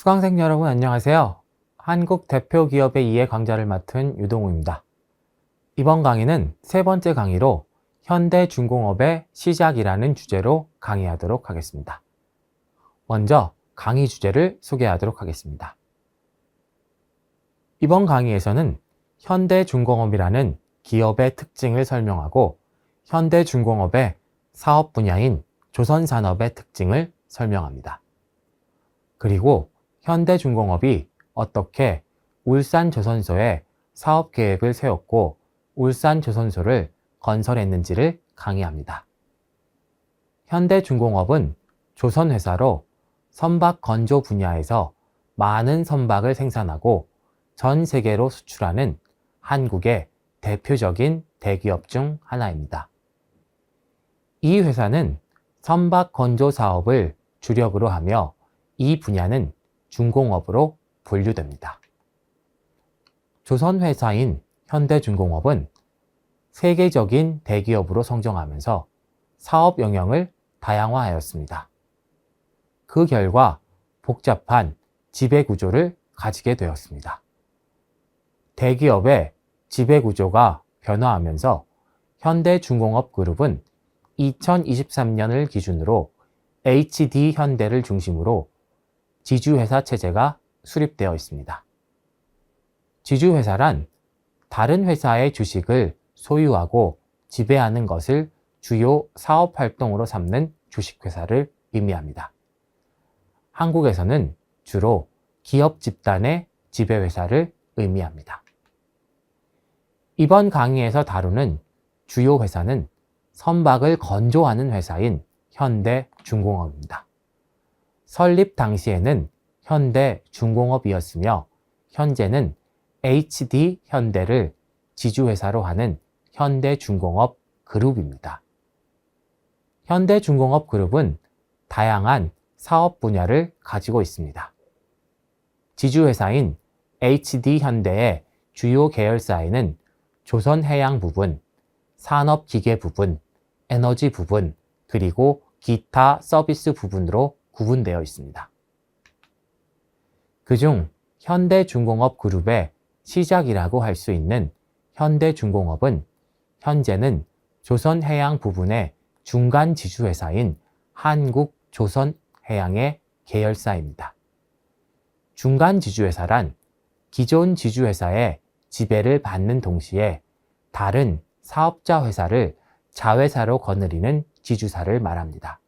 수강생 여러분 안녕하세요. 한국 대표 기업의 이해 강좌를 맡은 유동우입니다. 이번 강의는 세 번째 강의로 현대중공업의 시작이라는 주제로 강의하도록 하겠습니다. 먼저 강의 주제를 소개하도록 하겠습니다. 이번 강의에서는 현대중공업이라는 기업의 특징을 설명하고 현대중공업의 사업 분야인 조선산업의 특징을 설명합니다. 그리고 현대중공업이 어떻게 울산조선소에 사업계획을 세웠고 울산조선소를 건설했는지를 강의합니다. 현대중공업은 조선회사로 선박 건조 분야에서 많은 선박을 생산하고 전 세계로 수출하는 한국의 대표적인 대기업 중 하나입니다. 이 회사는 선박 건조 사업을 주력으로 하며 이 분야는 중공업으로 분류됩니다. 조선회사인 현대중공업은 세계적인 대기업으로 성장하면서 사업 영역을 다양화하였습니다. 그 결과 복잡한 지배구조를 가지게 되었습니다. 대기업의 지배구조가 변화하면서 현대중공업 그룹은 2023년을 기준으로 HD현대를 중심으로 지주회사 체제가 수립되어 있습니다. 지주회사란 다른 회사의 주식을 소유하고 지배하는 것을 주요 사업활동으로 삼는 주식회사를 의미합니다. 한국에서는 주로 기업 집단의 지배회사를 의미합니다. 이번 강의에서 다루는 주요 회사는 선박을 건조하는 회사인 현대중공업입니다. 설립 당시에는 현대중공업이었으며 현재는 HD현대를 지주회사로 하는 현대중공업 그룹입니다. 현대중공업 그룹은 다양한 사업 분야를 가지고 있습니다. 지주회사인 HD현대의 주요 계열사에는 조선해양 부분, 산업기계 부분, 에너지 부분, 그리고 기타 서비스 부분으로 구분되어 있습니다. 그중 현대중공업 그룹의 시작이라고 할 수 있는 현대중공업은 현재는 조선해양 부분의 중간 지주회사인 한국조선해양의 계열사입니다. 중간 지주회사란 기존 지주회사의 지배를 받는 동시에 다른 사업자 회사를 자회사로 거느리는 지주사를 말합니다.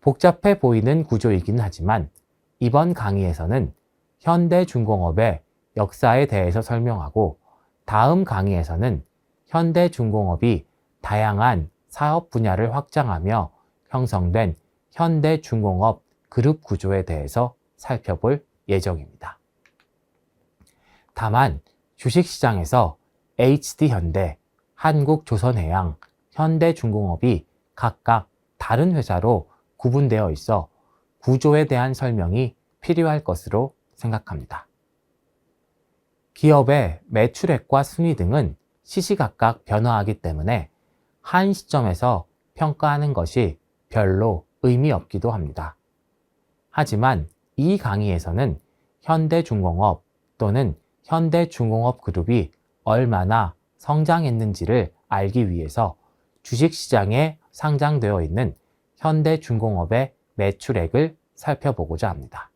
복잡해 보이는 구조이긴 하지만 이번 강의에서는 현대중공업의 역사에 대해서 설명하고 다음 강의에서는 현대중공업이 다양한 사업 분야를 확장하며 형성된 현대중공업 그룹 구조에 대해서 살펴볼 예정입니다. 다만 주식시장에서 HD현대, 한국조선해양, 현대중공업이 각각 다른 회사로 구분되어 있어 구조에 대한 설명이 필요할 것으로 생각합니다. 기업의 매출액과 순위 등은 시시각각 변화하기 때문에 한 시점에서 평가하는 것이 별로 의미 없기도 합니다. 하지만 이 강의에서는 현대중공업 또는 현대중공업 그룹이 얼마나 성장했는지를 알기 위해서 주식시장에 상장되어 있는 현대중공업의 매출액을 살펴보고자 합니다.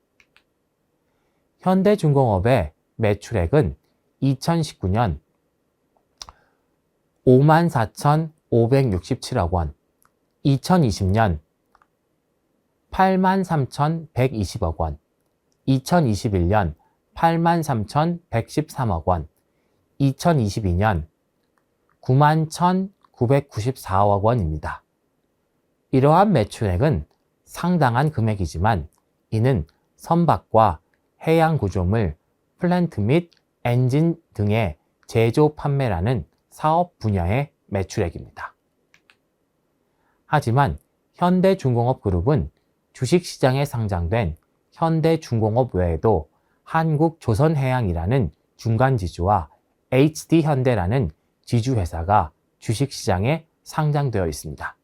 현대중공업의 매출액은 2019년 54,567억 원, 2020년 83,120억 원, 2021년 83,113억 원, 2022년 91,994억 원입니다. 이러한 매출액은 상당한 금액이지만 이는 선박과 해양 구조물, 플랜트 및 엔진 등의 제조 판매라는 사업 분야의 매출액입니다. 하지만 현대중공업 그룹은 주식시장에 상장된 현대중공업 외에도 한국조선해양이라는 중간지주와 HD현대라는 지주회사가 주식시장에 상장되어 있습니다.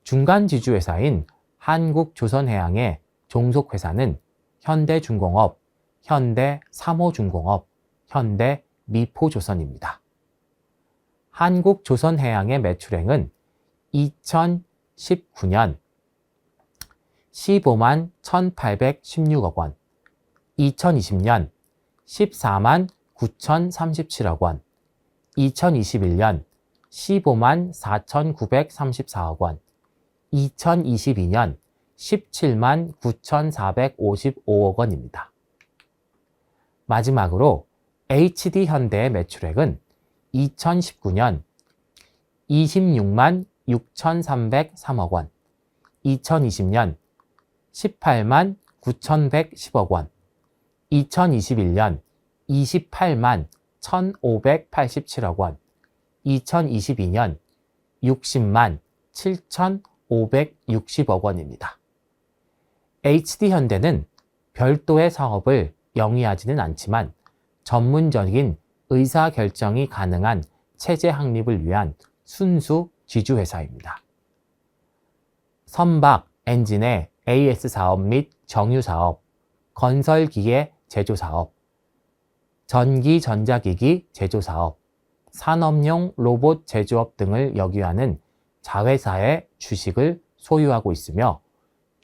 중간지주회사인 한국조선해양의 종속회사는 현대중공업, 현대삼호중공업, 현대미포조선입니다. 한국조선해양의 매출액은 2019년 15만 1,816억 원, 2020년 14만 9,037억 원, 2021년 15만 4,934억 원, 2022년 17만 9,455억 원입니다. 마지막으로 HD현대의 매출액은 2019년 26만 6,303억 원, 2020년 18만 9,110억 원, 2021년 28만 1,587억 원, 2022년 60만 7,560억 원입니다. HD현대는 별도의 사업을 영위하지는 않지만 전문적인 의사결정이 가능한 체제 확립을 위한 순수 지주회사입니다. 선박, 엔진의 AS 사업 및 정유 사업, 건설기계 제조 사업, 전기 전자기기 제조 사업, 산업용 로봇 제조업 등을 역유하는 자회사의 주식을 소유하고 있으며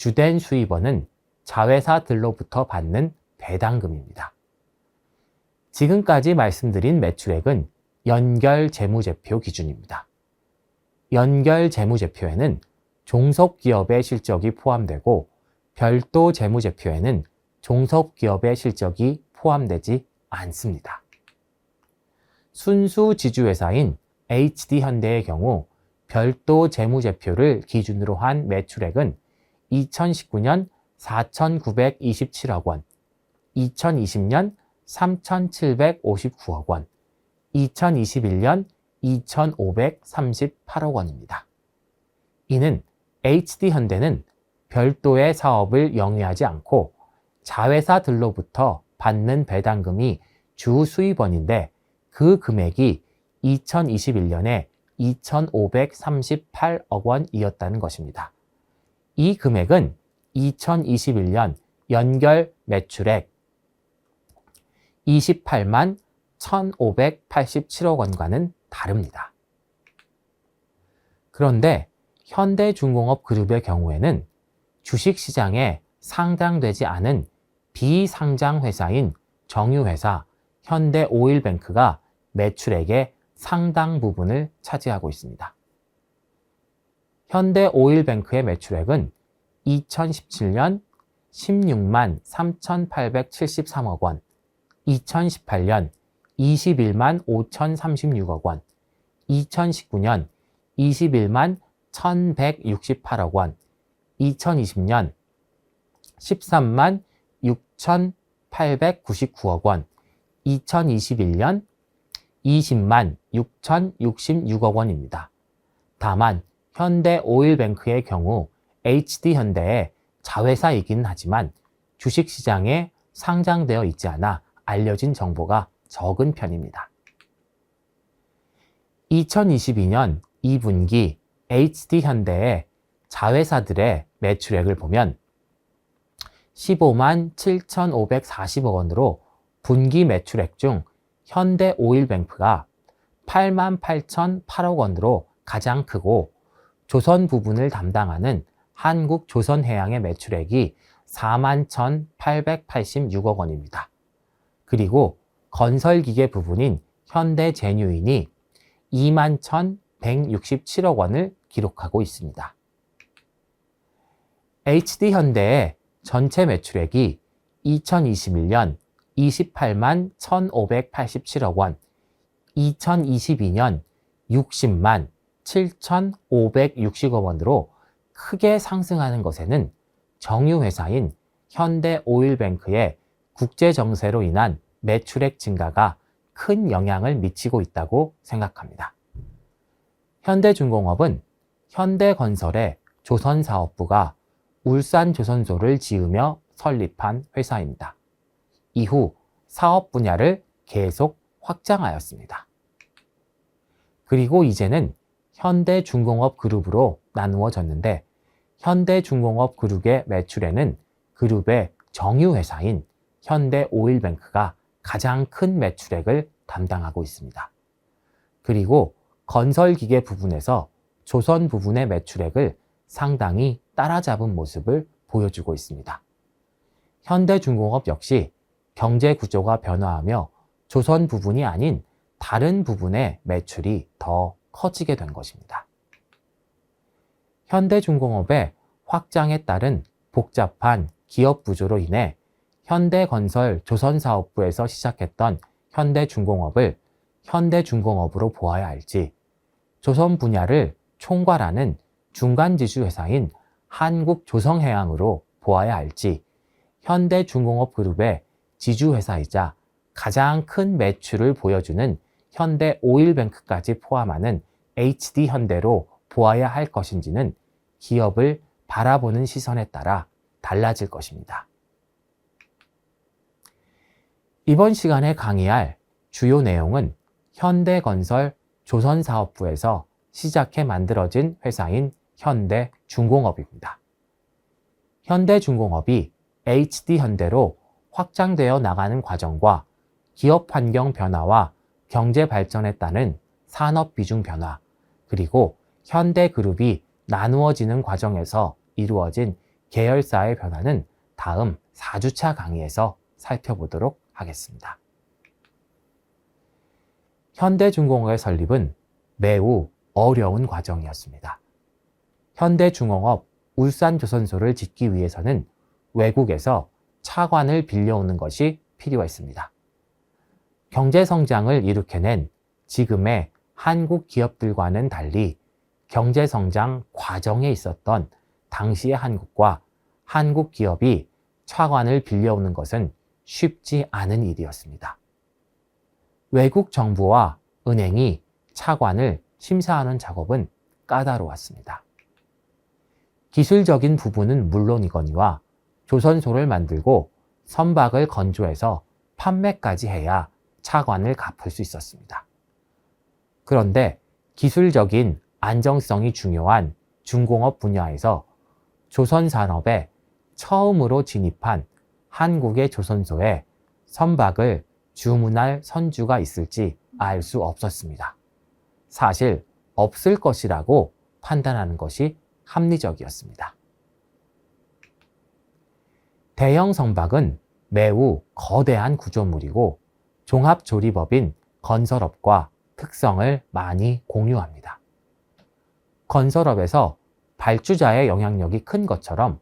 주된 수입원은 자회사들로부터 받는 배당금입니다. 지금까지 말씀드린 매출액은 연결재무제표 기준입니다. 연결재무제표에는 종속기업의 실적이 포함되고 별도 재무제표에는 종속기업의 실적이 포함되지 않습니다. 순수 지주회사인 HD현대의 경우 별도 재무제표를 기준으로 한 매출액은 2019년 4,927억 원, 2020년 3,759억 원, 2021년 2,538억 원입니다. 이는 HD현대는 별도의 사업을 영위하지 않고 자회사들로부터 받는 배당금이 주 수입원인데 그 금액이 2021년에 2,538억 원이었다는 것입니다. 이 금액은 2021년 연결 매출액 28만 1,587억 원과는 다릅니다. 그런데 현대중공업 그룹의 경우에는 주식시장에 상장되지 않은 비상장 회사인 정유회사 현대오일뱅크가 매출액의 상당 부분을 차지하고 있습니다. 현대오일뱅크의 매출액은 2017년 16만 3,873억 원, 2018년 21만 5,036억 원, 2019년 21만 1,168억 원, 2020년 13만 6,899억 원, 2021년 20만 6,066억 원입니다. 다만 현대오일뱅크의 경우 HD현대의 자회사이긴 하지만 주식시장에 상장되어 있지 않아 알려진 정보가 적은 편입니다. 2022년 2분기 HD현대의 자회사들의 매출액을 보면 15만 7,540억 원으로 분기 매출액 중 현대오일뱅크가 8만 8,008억 원으로 가장 크고 조선 부분을 담당하는 한국조선해양의 매출액이 4만 1,886억 원입니다. 그리고 건설기계 부분인 현대제뉴인이 2만 1,167억 원을 기록하고 있습니다. HD현대의 전체 매출액이 2021년 28만 1,587억 원, 2022년 60만 7,560억 원으로 크게 상승하는 것에는 정유회사인 현대오일뱅크의 국제정세로 인한 매출액 증가가 큰 영향을 미치고 있다고 생각합니다. 현대중공업은 현대건설의 조선사업부가 울산조선소를 지으며 설립한 회사입니다. 이후 사업 분야를 계속 확장하였습니다. 그리고 이제는 현대중공업 그룹으로 나누어졌는데 현대중공업 그룹의 매출에는 그룹의 정유회사인 현대오일뱅크가 가장 큰 매출액을 담당하고 있습니다. 그리고 건설기계 부분에서 조선 부분의 매출액을 상당히 따라잡은 모습을 보여주고 있습니다. 현대중공업 역시 경제 구조가 변화하며 조선 부분이 아닌 다른 부분의 매출이 더 커지게 된 것입니다. 현대중공업의 확장에 따른 복잡한 기업 구조로 인해 현대건설 조선사업부에서 시작했던 현대중공업을 현대중공업으로 보아야 할지, 조선 분야를 총괄하는 중간지주 회사인 한국조성해양으로 보아야 할지, 현대중공업 그룹의 지주회사이자 가장 큰 매출을 보여주는 현대오일뱅크까지 포함하는 HD현대로 보아야 할 것인지는 기업을 바라보는 시선에 따라 달라질 것입니다. 이번 시간에 강의할 주요 내용은 현대건설 조선사업부에서 시작해 만들어진 회사인 현대중공업입니다. 현대중공업이 HD현대로 확장되어 나가는 과정과 기업 환경 변화와 경제 발전에 따른 산업 비중 변화, 그리고 현대그룹이 나누어지는 과정에서 이루어진 계열사의 변화는 다음 4주차 강의에서 살펴보도록 하겠습니다. 현대중공업의 설립은 매우 어려운 과정이었습니다. 현대중공업 울산조선소를 짓기 위해서는 외국에서 차관을 빌려오는 것이 필요했습니다. 경제성장을 일으켜낸 지금의 한국 기업들과는 달리 경제성장 과정에 있었던 당시의 한국과 한국 기업이 차관을 빌려오는 것은 쉽지 않은 일이었습니다. 외국 정부와 은행이 차관을 심사하는 작업은 까다로웠습니다. 기술적인 부분은 물론이거니와 조선소를 만들고 선박을 건조해서 판매까지 해야 차관을 갚을 수 있었습니다. 그런데 기술적인 안정성이 중요한 중공업 분야에서 조선산업에 처음으로 진입한 한국의 조선소에 선박을 주문할 선주가 있을지 알 수 없었습니다. 사실 없을 것이라고 판단하는 것이 합리적이었습니다. 대형 선박은 매우 거대한 구조물이고 종합조리법인 건설업과 특성을 많이 공유합니다. 건설업에서 발주자의 영향력이 큰 것처럼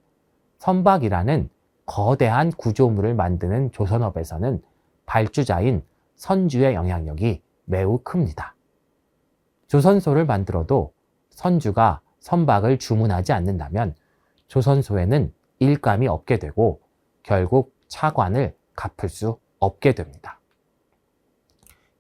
선박이라는 거대한 구조물을 만드는 조선업에서는 발주자인 선주의 영향력이 매우 큽니다. 조선소를 만들어도 선주가 선박을 주문하지 않는다면 조선소에는 일감이 없게 되고 결국 차관을 갚을 수 없게 됩니다.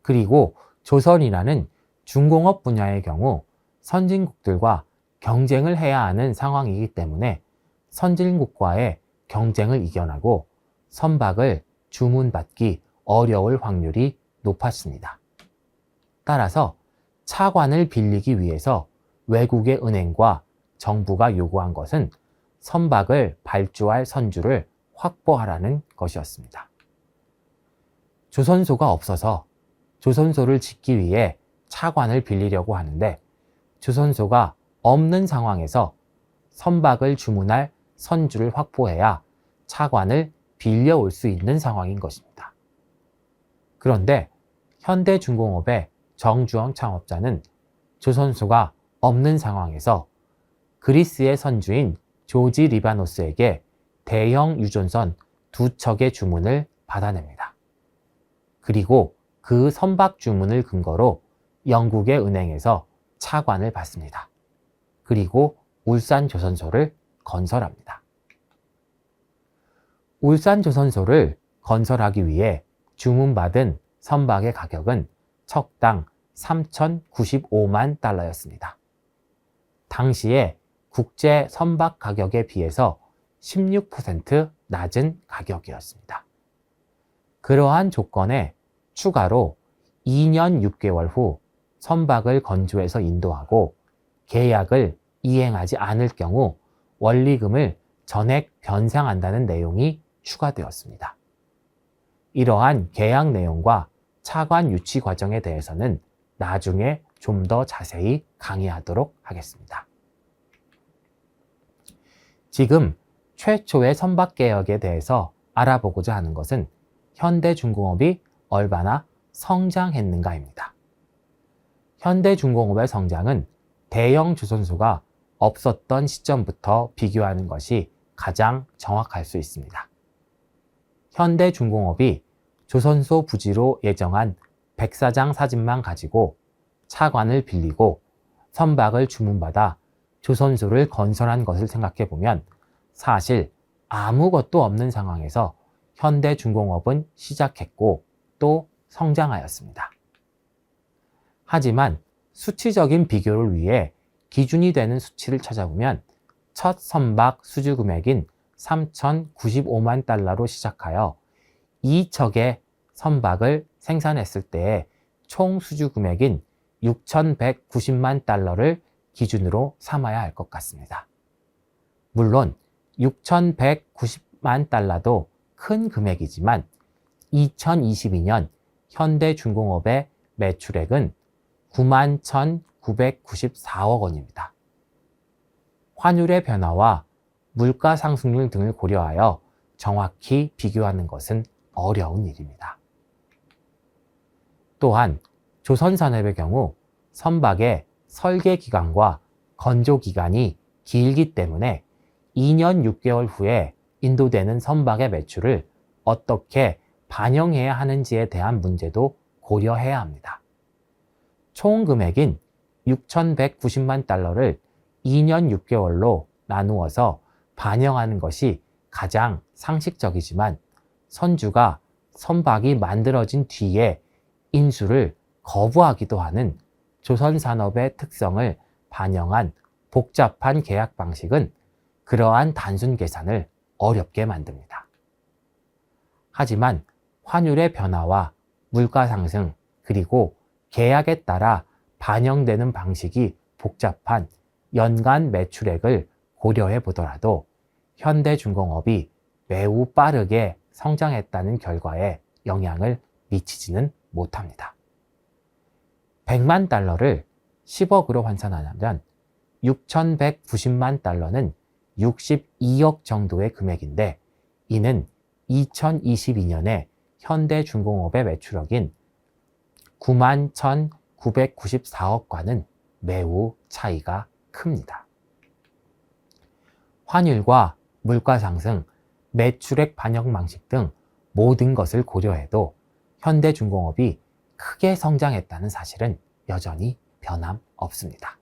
그리고 조선이라는 중공업 분야의 경우 선진국들과 경쟁을 해야 하는 상황이기 때문에 선진국과의 경쟁을 이겨나고 선박을 주문받기 어려울 확률이 높았습니다. 따라서 차관을 빌리기 위해서 외국의 은행과 정부가 요구한 것은 선박을 발주할 선주를 확보하라는 것이었습니다. 조선소가 없어서 조선소를 짓기 위해 차관을 빌리려고 하는데 조선소가 없는 상황에서 선박을 주문할 선주를 확보해야 차관을 빌려올 수 있는 상황인 것입니다. 그런데 현대중공업의 정주영 창업자는 조선소가 없는 상황에서 그리스의 선주인 조지 리바노스에게 대형 유존선 2척의 주문을 받아냅니다. 그리고 그 선박 주문을 근거로 영국의 은행에서 차관을 받습니다. 그리고 울산조선소를 건설합니다. 울산조선소를 건설하기 위해 주문받은 선박의 가격은 척당 3,095만 달러였습니다. 당시에 국제 선박 가격에 비해서 16% 낮은 가격이었습니다. 그러한 조건에 추가로 2년 6개월 후 선박을 건조해서 인도하고 계약을 이행하지 않을 경우 원리금을 전액 변상한다는 내용이 추가되었습니다. 이러한 계약 내용과 차관 유치 과정에 대해서는 나중에 좀 더 자세히 강의하도록 하겠습니다. 지금 최초의 선박개혁에 대해서 알아보고자 하는 것은 현대중공업이 얼마나 성장했는가입니다. 현대중공업의 성장은 대형 조선소가 없었던 시점부터 비교하는 것이 가장 정확할 수 있습니다. 현대중공업이 조선소 부지로 예정한 백사장 사진만 가지고 차관을 빌리고 선박을 주문받아 조선소를 건설한 것을 생각해 보면 사실 아무것도 없는 상황에서 현대중공업은 시작했고 또 성장하였습니다. 하지만 수치적인 비교를 위해 기준이 되는 수치를 찾아보면 첫 선박 수주 금액인 3,095만 달러로 시작하여 2척의 선박을 생산했을 때의 총 수주 금액인 6,190만 달러를 기준으로 삼아야 할 것 같습니다. 물론 6,190만 달러도 큰 금액이지만 2022년 현대중공업의 매출액은 91,994억 원입니다. 환율의 변화와 물가 상승률 등을 고려하여 정확히 비교하는 것은 어려운 일입니다. 또한 조선산업의 경우 선박의 설계 기간과 건조 기간이 길기 때문에 2년 6개월 후에 인도되는 선박의 매출을 어떻게 반영해야 하는지에 대한 문제도 고려해야 합니다. 총 금액인 6,190만 달러를 2년 6개월로 나누어서 반영하는 것이 가장 상식적이지만 선주가 선박이 만들어진 뒤에 인수를 거부하기도 하는 조선산업의 특성을 반영한 복잡한 계약 방식은 그러한 단순 계산을 어렵게 만듭니다. 하지만 환율의 변화와 물가 상승 그리고 계약에 따라 반영되는 방식이 복잡한 연간 매출액을 고려해 보더라도 현대중공업이 매우 빠르게 성장했다는 결과에 영향을 미치지는 못합니다. 100만 달러를 10억으로 환산하면 6,190만 달러는 62억 정도의 금액인데 이는 2022년에 현대중공업의 매출액인 91,994억과는 매우 차이가 큽니다. 환율과 물가 상승, 매출액 반영 방식 등 모든 것을 고려해도 현대중공업이 크게 성장했다는 사실은 여전히 변함없습니다.